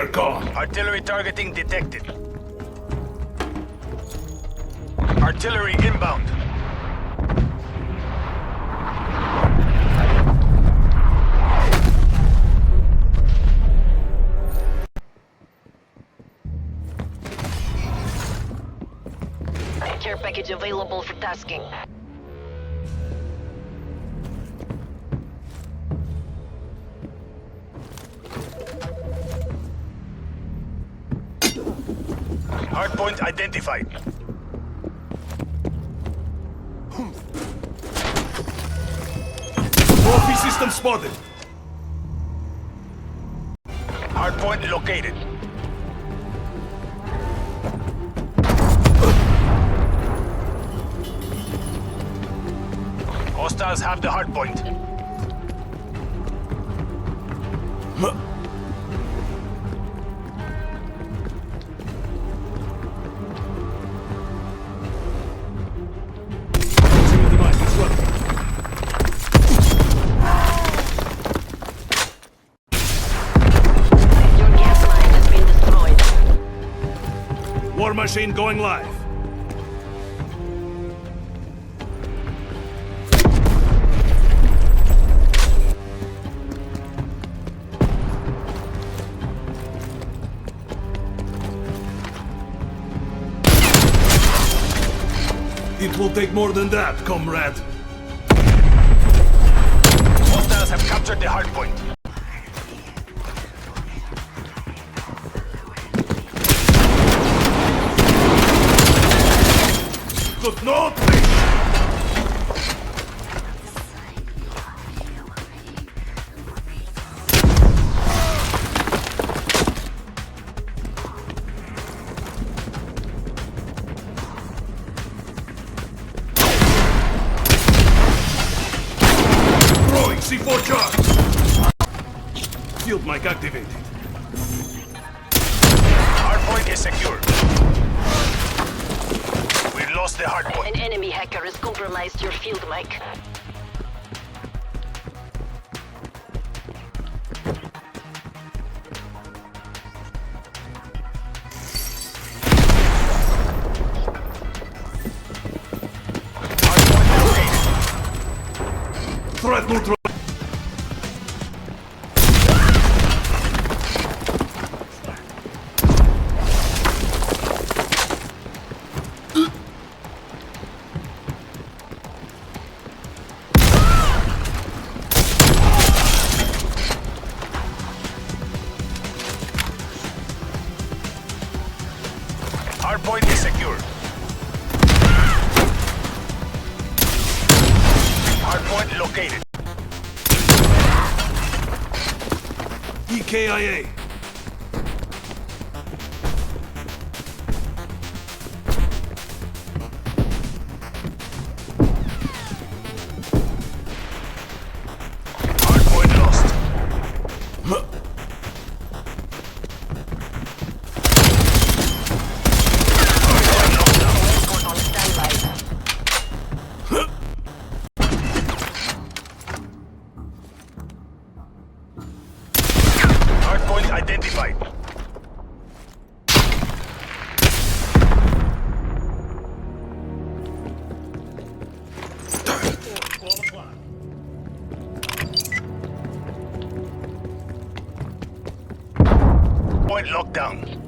They're gone. Artillery targeting detected. Artillery inbound. Care package available for tasking. Hardpoint identified. Trophy system spotted. Hardpoint located. Hostiles have the hardpoint. Ultimate device disrupted. Your gas line has been destroyed. War machine going live. It will take more than that, comrade. Hostiles have captured the hardpoint. Good note. Throwing C4 charge. Field mic activated. Hardpoint is secure. We lost the hardpoint. An enemy hacker has compromised your field mic. Hardpoint located. Threat neutral. Hardpoint is secure. Hardpoint located. EKIA. Hardpoint lost. Escort on standby. Hardpoint identified. Point locked down.